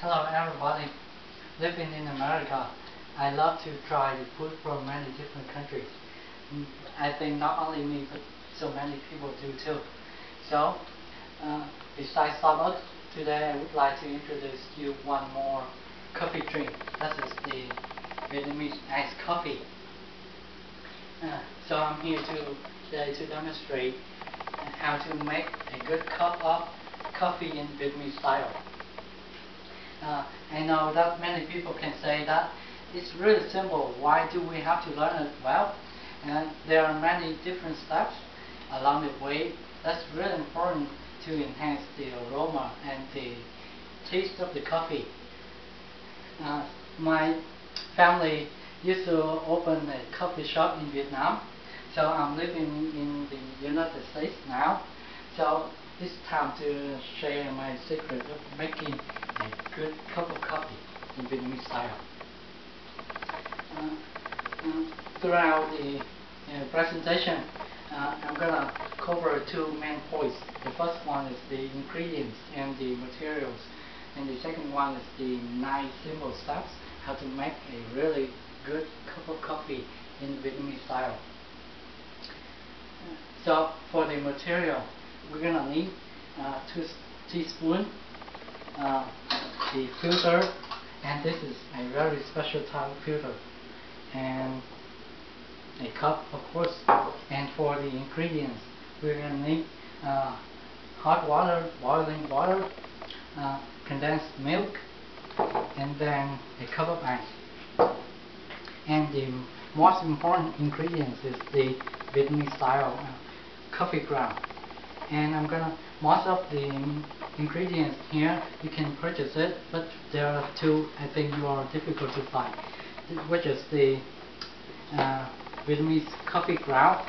Hello everybody. Living in America, I love to try the food from many different countries. I think not only me, but so many people do too. So, besides Starbucks, today I would like to introduce you one more coffee drink. That is the Vietnamese iced coffee. So I'm here today to demonstrate how to make a good cup of coffee in Vietnamese style. I know that many people can say that it's really simple. Why do we have to learn it? Well, and there are many different steps along the way. That's really important to enhance the aroma and the taste of the coffee. My family used to open a coffee shop in Vietnam, so I'm living in the United States now. So it's time to share my secret of making a good cup of coffee in Vietnamese style. Throughout the presentation, I'm gonna cover two main points. The first one is the ingredients and the materials, and the second one is the 9 simple steps how to make a really good cup of coffee in Vietnamese style. So for the material, we're gonna need 2 teaspoons the filter, and this is a very special type of filter, and a cup of course. And for the ingredients, we're gonna need hot water, boiling water, condensed milk, and then a cup of ice. And the most important ingredients is the Vietnamese style coffee ground. And I'm gonna, most of the ingredients here you can purchase it, but there are two I think you are difficult to find, which is the Vietnamese coffee ground.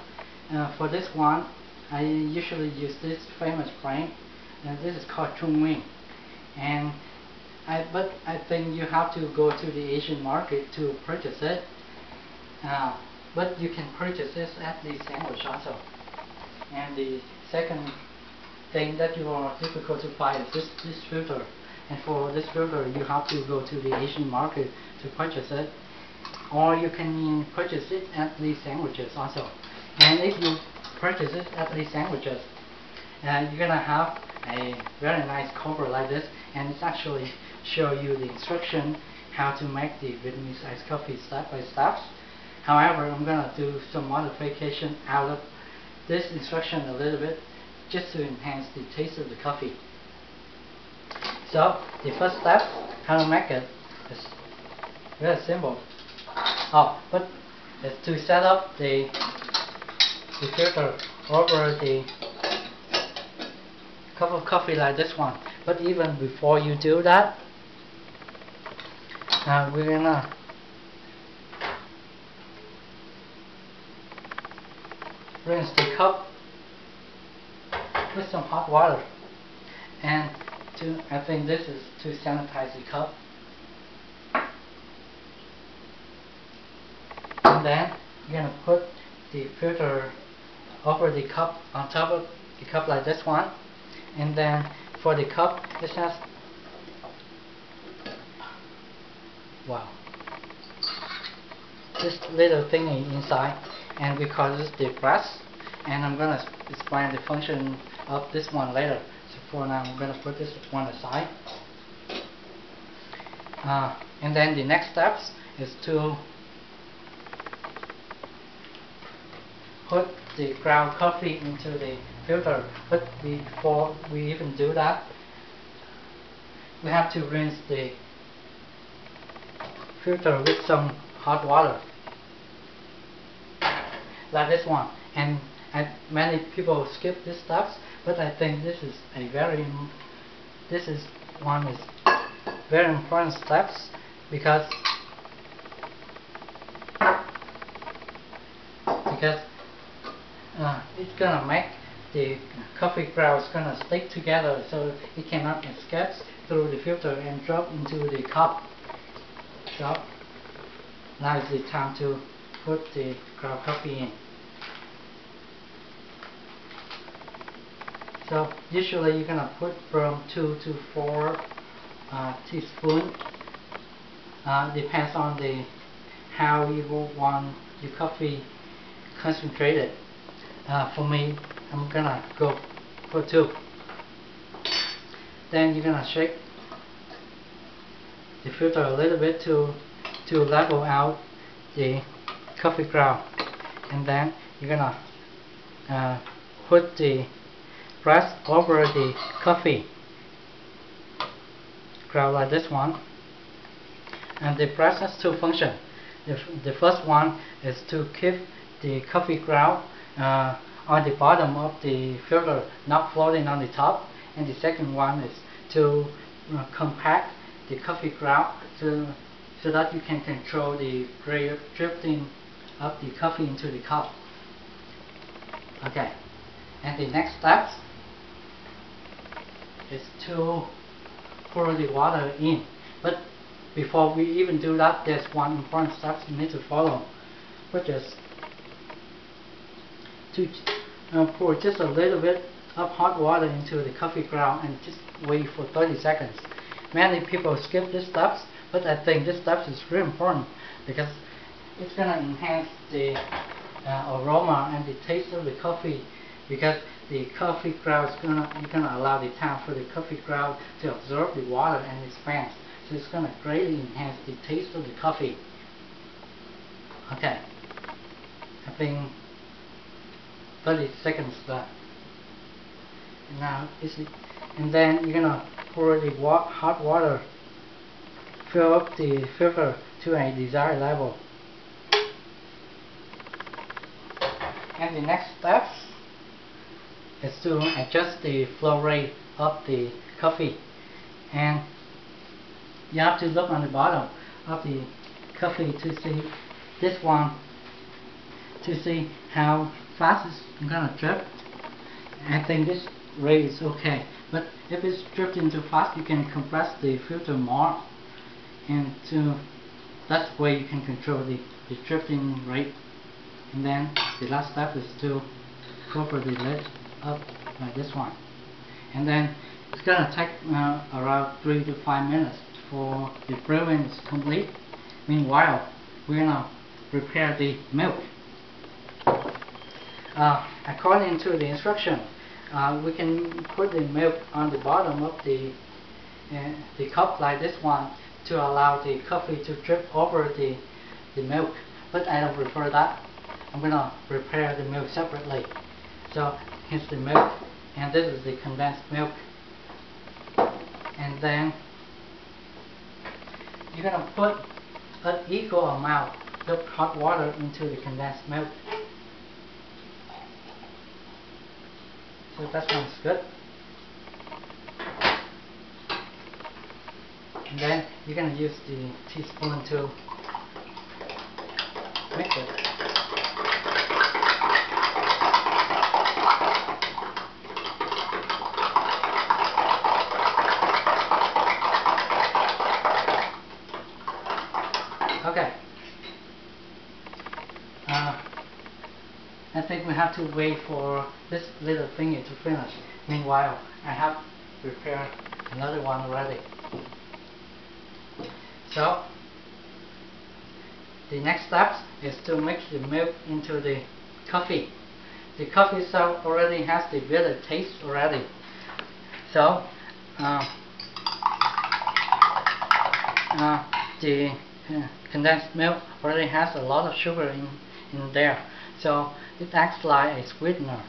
For this one, I usually use this famous brand, and this is called Trung Minh. And but I think you have to go to the Asian market to purchase it. But you can purchase this at the sandwich also. And the second thing that you are difficult to find is this filter. And for this filter, you have to go to the Asian market to purchase it, or you can purchase it at the sandwiches also. And if you purchase it at the sandwiches, you're gonna have a very nice cover like this, and it's actually show you the instruction how to make the Vietnamese iced coffee step by step. However, I'm gonna do some modification out of this instruction a little bit, just to enhance the taste of the coffee. So the first step, how to make it, is very simple. But it's to set up the filter over the cup of coffee like this one. But even before you do that, we're gonna rinse the cup with some hot water, and I think this is to sanitize the cup. And then you're gonna put the filter over the cup, on top of the cup like this one. And then for the cup, this has, wow, this little thingy inside, and we call this the press. And I'm gonna explain the function of this one later. So for now, I'm gonna put this one aside. And then the next steps is to put the ground coffee into the filter. But before we even do that, we have to rinse the filter with some hot water, like this one. And many people skip these steps, but I think this is very important steps, because it's gonna make the coffee grounds gonna stick together, so it cannot escape through the filter and drop into the cup. So now is the time to put the ground coffee in. So usually you're gonna put from 2 to 4 teaspoon. Depends on the how you want your coffee concentrated. For me, I'm gonna go for 2. Then you're gonna shake the filter a little bit to level out the coffee ground, and then you're gonna put the press over the coffee ground like this one. And the press has 2 functions. The first one is to keep the coffee ground on the bottom of the filter, not floating on the top, and the second one is to compact the coffee ground so that you can control the drifting of the coffee into the cup. Okay, and the next step is to pour the water in. But before we even do that, there's one important step you need to follow, which is to pour just a little bit of hot water into the coffee ground and just wait for 30 seconds. Many people skip these steps, but I think this step is really important because it's going to enhance the aroma and the taste of the coffee, because the coffee ground is you're gonna allow the time for the coffee ground to absorb the water and expand. So it's gonna greatly enhance the taste of the coffee. Okay, I think 30 seconds left. Now and then you're gonna pour the hot water, fill up the filter to a desired level. And the next step is to adjust the flow rate of the coffee, and you have to look on the bottom of the coffee to see this one, to see how fast it's gonna drip. I think this rate is okay, but if it's drifting too fast, you can compress the filter more, and that's the way you can control the drifting rate. And then the last step is to cover the lid up like this one, and then it's gonna take around 3 to 5 minutes for the brewing is complete. Meanwhile, we're gonna prepare the milk. According to the instruction, we can put the milk on the bottom of the cup like this one to allow the coffee to drip over the milk, but I don't prefer that. I'm gonna prepare the milk separately. So here's the milk, and this is the condensed milk, and then you're gonna put an equal amount of hot water into the condensed milk. So that one's good. And then you're gonna use the teaspoon to mix it. Okay. I think we have to wait for this little thingy to finish. Meanwhile, I have prepared another one already. So the next step is to mix the milk into the coffee. The coffee itself already has the bitter taste already. So the condensed milk already has a lot of sugar in there, so it acts like a sweetener.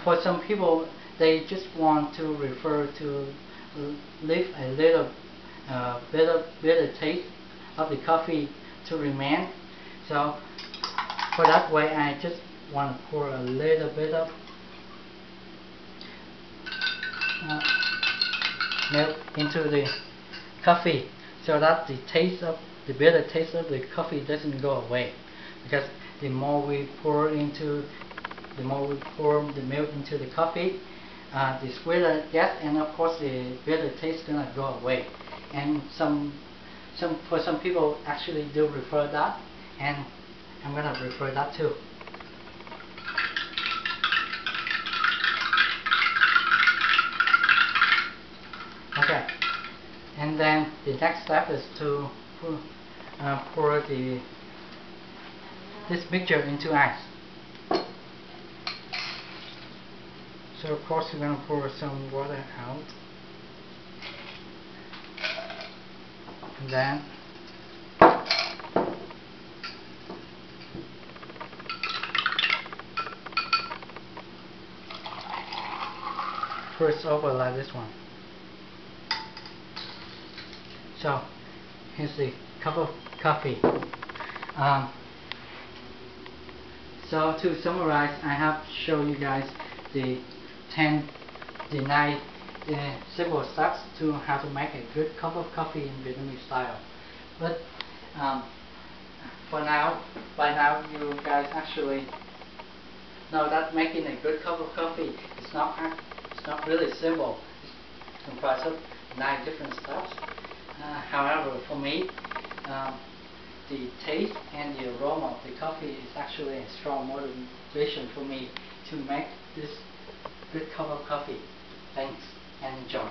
For some people, they just want to leave a little bitter taste of the coffee to remain. So for that way, I just want to pour a little bit of milk into the coffee, so that the bitter taste of the coffee doesn't go away. Because the more we pour the milk into the coffee, the sweeter it gets, and of course the bitter taste is gonna go away. And for some people actually do prefer that, and I'm gonna prefer that too. And then the next step is to pour this mixture into ice. So of course we're going to pour some water out. And then first over like this one. So here's the cup of coffee. So to summarize, I have shown you guys the 9 simple steps to how to make a good cup of coffee in Vietnamese style. But by now you guys actually know that making a good cup of coffee is not really simple. It's comprised of 9 different steps. However, for me, the taste and the aroma of the coffee is actually a strong motivation for me to make this good cup of coffee. Thanks and enjoy.